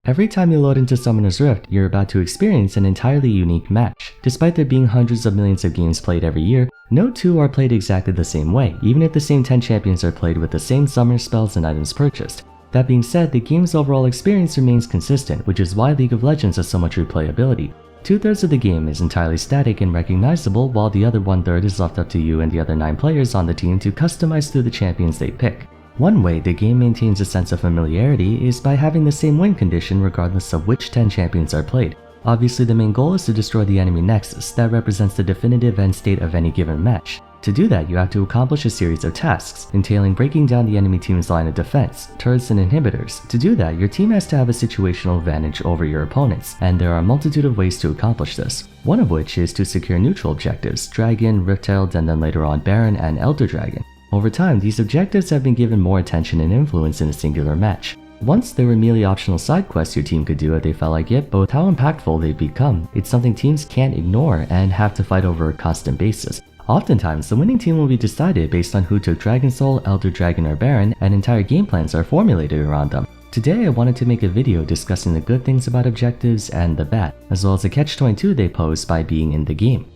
Every time you load into Summoner's Rift, you're about to experience an entirely unique match. Despite there being hundreds of millions of games played every year, no two are played exactly the same way, even if the same 10 champions are played with the same summoner spells and items purchased. That being said, the game's overall experience remains consistent, which is why League of Legends has so much replayability. 2/3 of the game is entirely static and recognizable, while the other 1/3 is left up to you and the other 9 players on the team to customize through the champions they pick. One way the game maintains a sense of familiarity is by having the same win condition regardless of which 10 champions are played. Obviously, the main goal is to destroy the enemy nexus that represents the definitive end state of any given match. To do that, you have to accomplish a series of tasks, entailing breaking down the enemy team's line of defense, turrets, and inhibitors. To do that, your team has to have a situational advantage over your opponents, and there are a multitude of ways to accomplish this. One of which is to secure neutral objectives, Dragon, Rift Herald, and then later on Baron and Elder Dragon. Over time, these objectives have been given more attention and influence in a singular match. Once they were merely optional side quests your team could do if they felt like it, but with how impactful they've become, it's something teams can't ignore and have to fight over a constant basis. Oftentimes, the winning team will be decided based on who took Dragon Soul, Elder Dragon, or Baron, and entire game plans are formulated around them. Today I wanted to make a video discussing the good things about objectives and the bad, as well as the catch-22 they pose by being in the game.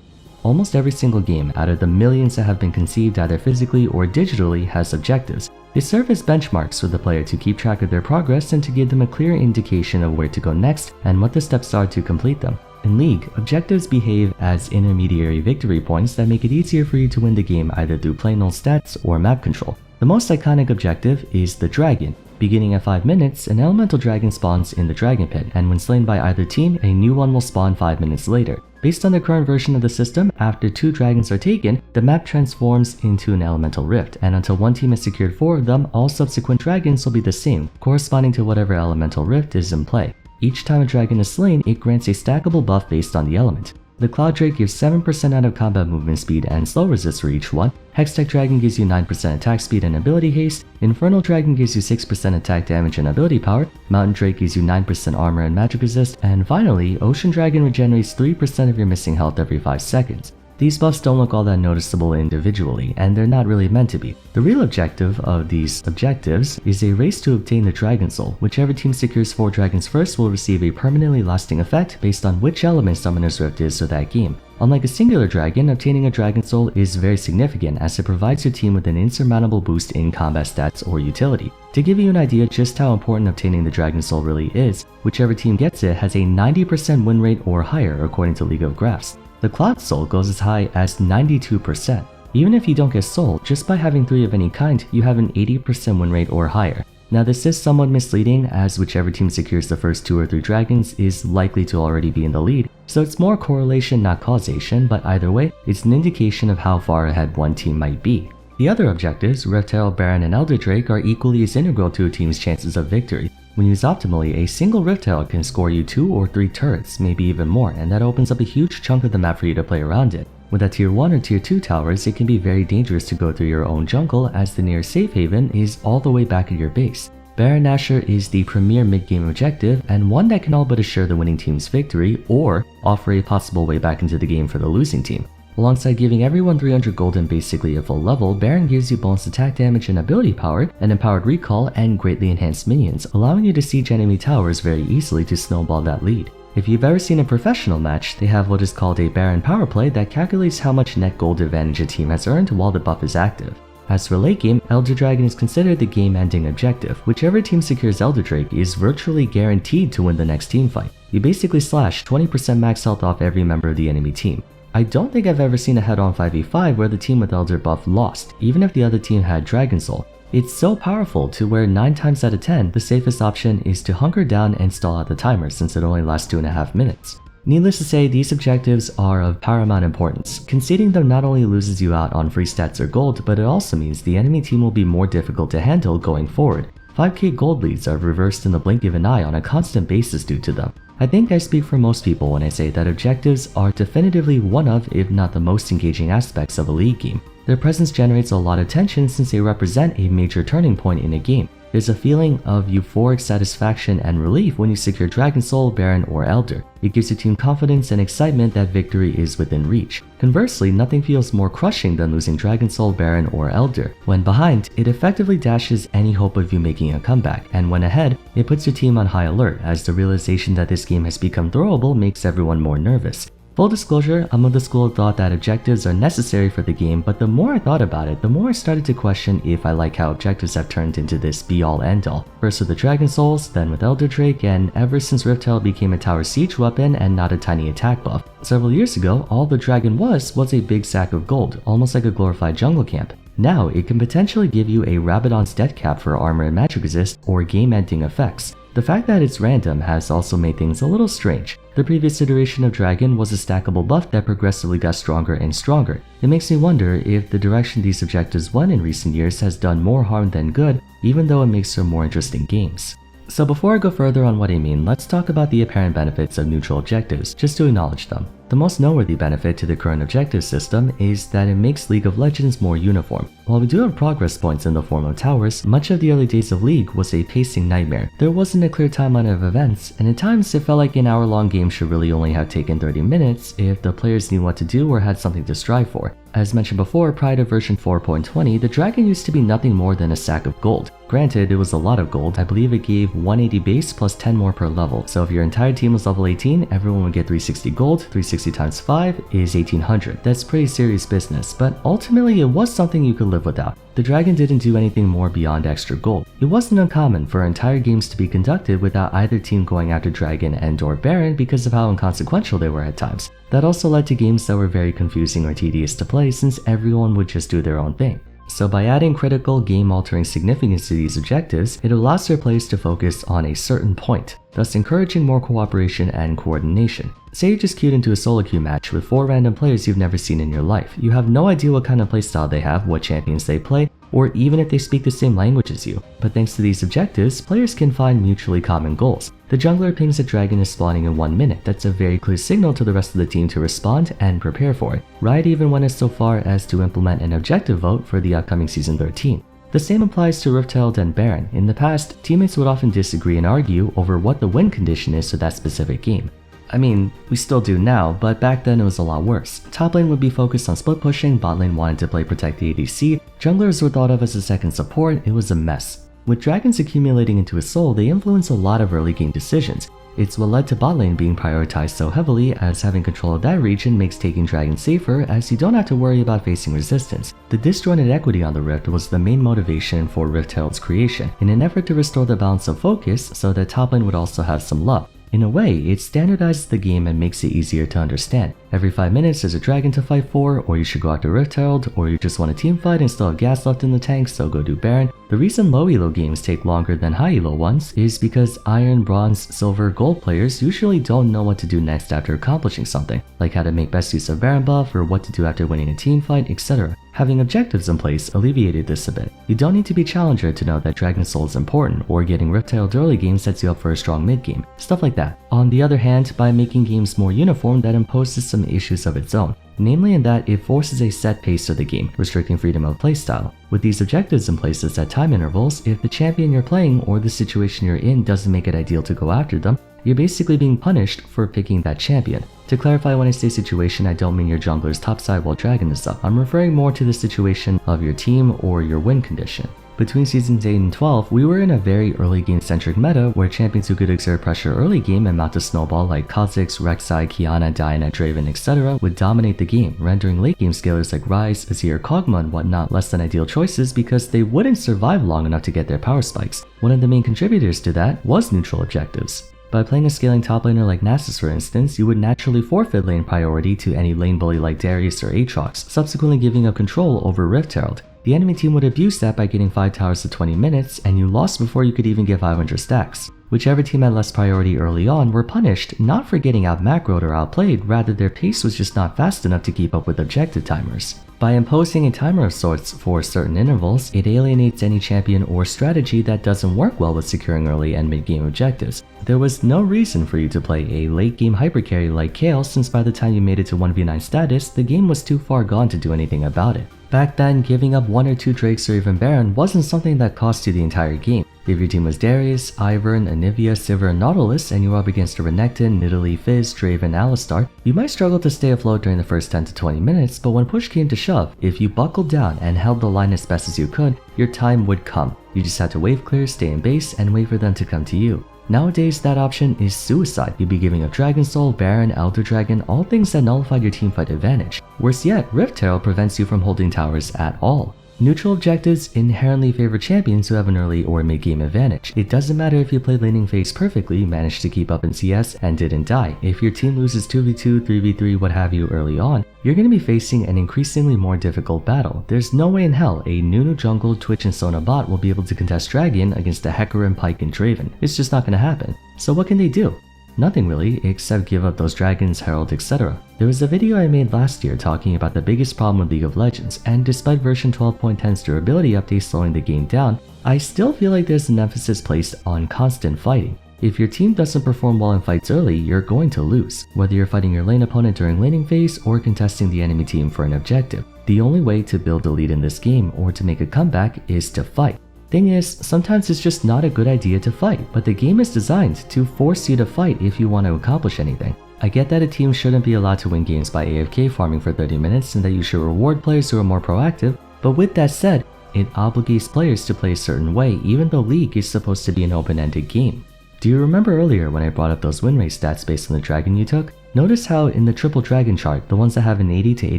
Almost every single game out of the millions that have been conceived either physically or digitally has objectives. They serve as benchmarks for the player to keep track of their progress and to give them a clear indication of where to go next and what the steps are to complete them. In League, objectives behave as intermediary victory points that make it easier for you to win the game either through plain old stats or map control. The most iconic objective is the Dragon. Beginning at 5 minutes, an elemental dragon spawns in the dragon pit, and when slain by either team, a new one will spawn 5 minutes later. Based on the current version of the system, after 2 dragons are taken, the map transforms into an elemental rift, and until one team has secured 4 of them, all subsequent dragons will be the same, corresponding to whatever elemental rift is in play. Each time a dragon is slain, it grants a stackable buff based on the element. The Cloud Drake gives 7% out of combat movement speed and slow resist for each one, Hextech Dragon gives you 9% attack speed and ability haste, Infernal Dragon gives you 6% attack damage and ability power, Mountain Drake gives you 9% armor and magic resist, and finally, Ocean Dragon regenerates 3% of your missing health every 5 seconds. These buffs don't look all that noticeable individually, and they're not really meant to be. The real objective of these objectives is a race to obtain the Dragon Soul. Whichever team secures 4 dragons first will receive a permanently lasting effect based on which element Summoner's Rift is for that game. Unlike a singular dragon, obtaining a Dragon Soul is very significant as it provides your team with an insurmountable boost in combat stats or utility. To give you an idea just how important obtaining the Dragon Soul really is, whichever team gets it has a 90% win rate or higher according to League of Graphs. The Cloud Soul goes as high as 92%. Even if you don't get Soul, just by having 3 of any kind, you have an 80% win rate or higher. Now this is somewhat misleading as whichever team secures the first 2 or 3 dragons is likely to already be in the lead, so it's more correlation not causation, but either way, it's an indication of how far ahead one team might be. The other objectives, Rift Herald, Baron, and Elder Drake, are equally as integral to a team's chances of victory. When used optimally, a single Rift Herald can score you 2 or 3 turrets, maybe even more, and that opens up a huge chunk of the map for you to play around it. With a tier 1 or tier 2 towers, it can be very dangerous to go through your own jungle as the nearest safe haven is all the way back at your base. Baron Nashor is the premier mid-game objective and one that can all but assure the winning team's victory or offer a possible way back into the game for the losing team. Alongside giving everyone 300 gold and basically a full level, Baron gives you bonus attack damage and ability power, an empowered recall, and greatly enhanced minions, allowing you to siege enemy towers very easily to snowball that lead. If you've ever seen a professional match, they have what is called a Baron power play that calculates how much net gold advantage a team has earned while the buff is active. As for late game, Elder Dragon is considered the game-ending objective. Whichever team secures Elder Drake is virtually guaranteed to win the next team fight. You basically slash 20% max health off every member of the enemy team. I don't think I've ever seen a head-on 5v5 where the team with Elder buff lost, even if the other team had Dragon Soul. It's so powerful to where 9 times out of 10, the safest option is to hunker down and stall out the timer since it only lasts 2.5 minutes. Needless to say, these objectives are of paramount importance. Conceding them not only loses you out on free stats or gold, but it also means the enemy team will be more difficult to handle going forward. 5k gold leads are reversed in the blink of an eye on a constant basis due to them. I think I speak for most people when I say that objectives are definitively one of, if not the most engaging aspects of a League game. Their presence generates a lot of tension since they represent a major turning point in a game. There's a feeling of euphoric satisfaction and relief when you secure Dragon Soul, Baron, or Elder. It gives your team confidence and excitement that victory is within reach. Conversely, nothing feels more crushing than losing Dragon Soul, Baron, or Elder. When behind, it effectively dashes any hope of you making a comeback, and when ahead, it puts your team on high alert as the realization that this game has become throwable makes everyone more nervous. Full disclosure, I'm of the school of thought that objectives are necessary for the game, but the more I thought about it, the more I started to question if I like how objectives have turned into this be-all end-all. First with the Dragon Souls, then with Elder Drake, and ever since Rift Herald became a tower siege weapon and not a tiny attack buff. Several years ago, all the dragon was a big sack of gold, almost like a glorified jungle camp. Now, it can potentially give you a Rabadon's death cap for armor and magic resist, or game-ending effects. The fact that it's random has also made things a little strange. The previous iteration of Dragon was a stackable buff that progressively got stronger and stronger. It makes me wonder if the direction these objectives went in recent years has done more harm than good, even though it makes for more interesting games. So before I go further on what I mean, let's talk about the apparent benefits of neutral objectives, just to acknowledge them. The most noteworthy benefit to the current objective system is that it makes League of Legends more uniform. While we do have progress points in the form of towers, much of the early days of League was a pacing nightmare. There wasn't a clear timeline of events, and at times it felt like an hour-long game should really only have taken 30 minutes if the players knew what to do or had something to strive for. As mentioned before, prior to version 4.20, the Dragon used to be nothing more than a sack of gold. Granted, it was a lot of gold. I believe it gave 180 base plus 10 more per level, so if your entire team was level 18, everyone would get 360 gold. 360 times 5 is 1800. That's pretty serious business, but ultimately it was something you could live without. The Dragon didn't do anything more beyond extra gold. It wasn't uncommon for entire games to be conducted without either team going after Dragon and/or Baron because of how inconsequential they were at times. That also led to games that were very confusing or tedious to play since everyone would just do their own thing. So by adding critical game-altering significance to these objectives, it allows their players to focus on a certain point, thus encouraging more cooperation and coordination. Say you just queued into a solo queue match with 4 random players you've never seen in your life. You have no idea what kind of playstyle they have, what champions they play, or even if they speak the same language as you. But thanks to these objectives, players can find mutually common goals. The jungler pings a dragon is spawning in 1 minute. That's a very clear signal to the rest of the team to respond and prepare for it. Riot even went as so far as to implement an objective vote for the upcoming Season 13. The same applies to Rift Herald and Baron. In the past, teammates would often disagree and argue over what the win condition is for that specific game. I mean, we still do now, but back then it was a lot worse. Top lane would be focused on split pushing, bot lane wanted to play protect the ADC, junglers were thought of as a second support. It was a mess. With dragons accumulating into a soul, they influence a lot of early game decisions. It's what led to bot lane being prioritized so heavily, as having control of that region makes taking dragons safer as you don't have to worry about facing resistance. The disjointed equity on the Rift was the main motivation for Rift Herald's creation, in an effort to restore the balance of focus so that top lane would also have some love. In a way, it standardizes the game and makes it easier to understand. Every 5 minutes there's a dragon to fight for, or you should go after Rift Herald, or you just want a team fight and still have gas left in the tank, so go do Baron. The reason low elo games take longer than high elo ones is because iron, bronze, silver, gold players usually don't know what to do next after accomplishing something, like how to make best use of Baron buff or what to do after winning a team fight, etc. Having objectives in place alleviated this a bit. You don't need to be Challenger to know that Dragon Soul is important, or getting Rift Herald early game sets you up for a strong mid game, stuff like that. On the other hand, by making games more uniform, that imposes some issues of its own, namely in that it forces a set pace to the game, restricting freedom of playstyle. With these objectives in place at set time intervals, if the champion you're playing or the situation you're in doesn't make it ideal to go after them, you're basically being punished for picking that champion. To clarify, when I say situation, I don't mean your jungler's topside while dragon is up. I'm referring more to the situation of your team or your win condition. Between seasons 8 and 12, we were in a very early game centric meta where champions who could exert pressure early game and mount a snowball like Kha'Zix, Rek'Sai, Qiyana, Diana, Draven, etc. would dominate the game, rendering late game scalers like Ryze, Azir, Kog'Maw and whatnot less than ideal choices because they wouldn't survive long enough to get their power spikes. One of the main contributors to that was neutral objectives. By playing a scaling top laner like Nasus for instance, you would naturally forfeit lane priority to any lane bully like Darius or Aatrox, subsequently giving up control over Rift Herald. The enemy team would abuse that by getting 5 towers to 20 minutes, and you lost before you could even get 500 stacks. Whichever team had less priority early on were punished, not for getting out macroed or outplayed, rather their pace was just not fast enough to keep up with objective timers. By imposing a timer of sorts for certain intervals, it alienates any champion or strategy that doesn't work well with securing early and mid-game objectives. There was no reason for you to play a late-game hypercarry like Kayle, since by the time you made it to 1v9 status, the game was too far gone to do anything about it. Back then, giving up 1 or 2 Drakes or even Baron wasn't something that cost you the entire game. If your team was Darius, Ivern, Anivia, Sivir, and Nautilus, and you were up against a Renekton, Nidalee, Fizz, Draven, Alistar, you might struggle to stay afloat during the first 10 to 20 minutes, but when push came to shove, if you buckled down and held the line as best as you could, your time would come. You just had to wave clear, stay in base, and wait for them to come to you. Nowadays, that option is suicide. You'd be giving up Dragon Soul, Baron, Elder Dragon, all things that nullified your teamfight advantage. Worse yet, Rift Herald prevents you from holding towers at all. Neutral objectives inherently favor champions who have an early or mid-game advantage. It doesn't matter if you played laning phase perfectly, managed to keep up in CS, and didn't die. If your team loses 2v2, 3v3, what have you early on, you're going to be facing an increasingly more difficult battle. There's no way in hell a Nunu jungle, Twitch, and Sona bot will be able to contest Dragon against a Hecarim, Pyke, and Draven. It's just not going to happen. So what can they do? Nothing really, except give up those dragons, Herald, etc. There was a video I made last year talking about the biggest problem with League of Legends, and despite version 12.10's durability update slowing the game down, I still feel like there's an emphasis placed on constant fighting. If your team doesn't perform well in fights early, you're going to lose, whether you're fighting your lane opponent during laning phase or contesting the enemy team for an objective. The only way to build a lead in this game or to make a comeback is to fight. Thing is, sometimes it's just not a good idea to fight, but the game is designed to force you to fight if you want to accomplish anything. I get that a team shouldn't be allowed to win games by AFK farming for 30 minutes and that you should reward players who are more proactive, but with that said, it obligates players to play a certain way even though League is supposed to be an open-ended game. Do you remember earlier when I brought up those win rate stats based on the dragon you took? Notice how in the triple dragon chart, the ones that have an 80 to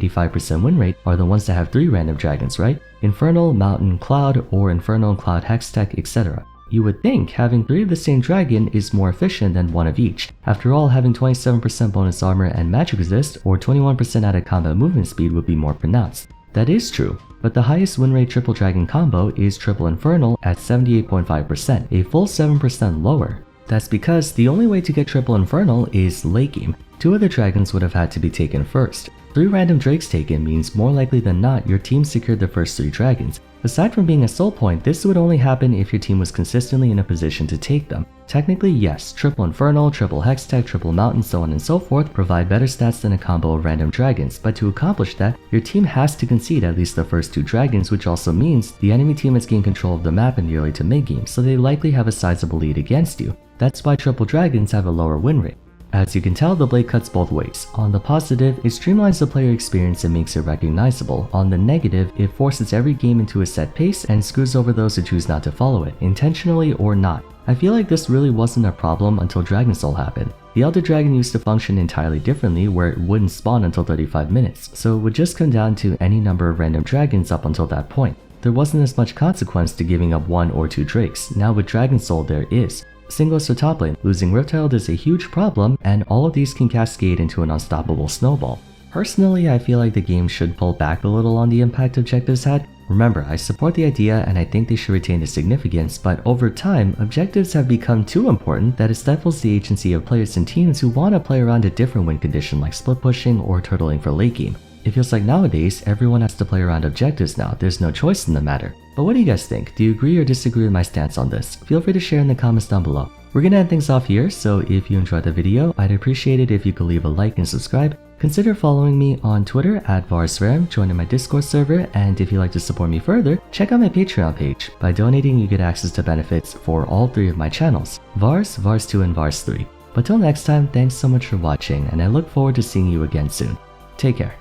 85% win rate are the ones that have 3 random dragons, right? Infernal, Mountain, Cloud, or Infernal, Cloud, Hextech, etc. You would think having 3 of the same dragon is more efficient than 1 of each. After all, having 27% bonus armor and magic resist, or 21% added combat movement speed would be more pronounced. That is true, but the highest win rate triple dragon combo is triple infernal at 78.5%, a full 7% lower. That's because the only way to get triple infernal is late game. 2 other dragons would have had to be taken first. 3 random drakes taken means more likely than not your team secured the first 3 dragons. Aside from being a soul point, this would only happen if your team was consistently in a position to take them. Technically, yes, triple infernal, triple hextech, triple mountain, so on and so forth provide better stats than a combo of random dragons, but to accomplish that, your team has to concede at least the first 2 dragons, which also means the enemy team has gained control of the map in the early to mid game, so they likely have a sizable lead against you. That's why triple dragons have a lower win rate. As you can tell, the blade cuts both ways. On the positive, it streamlines the player experience and makes it recognizable. On the negative, it forces every game into a set pace and screws over those who choose not to follow it, intentionally or not. I feel like this really wasn't a problem until Dragon Soul happened. The Elder Dragon used to function entirely differently where it wouldn't spawn until 35 minutes, so it would just come down to any number of random dragons up until that point. There wasn't as much consequence to giving up 1 or 2 drakes. Now with Dragon Soul there is. Singles or top lane, losing Rift Herald is a huge problem, and all of these can cascade into an unstoppable snowball. Personally, I feel like the game should pull back a little on the impact objectives had. Remember, I support the idea and I think they should retain their significance, but over time, objectives have become too important that it stifles the agency of players and teams who want to play around a different win condition like split pushing or turtling for late game. It feels like nowadays, everyone has to play around objectives now, there's no choice in the matter. But what do you guys think? Do you agree or disagree with my stance on this? Feel free to share in the comments down below. We're gonna end things off here, so if you enjoyed the video, I'd appreciate it if you could leave a like and subscribe. Consider following me on Twitter at Vars, joining my Discord server, and if you'd like to support me further, check out my Patreon page. By donating, you get access to benefits for all 3 of my channels, Vars, Vars 2, and Vars 3. But till next time, thanks so much for watching, and I look forward to seeing you again soon. Take care.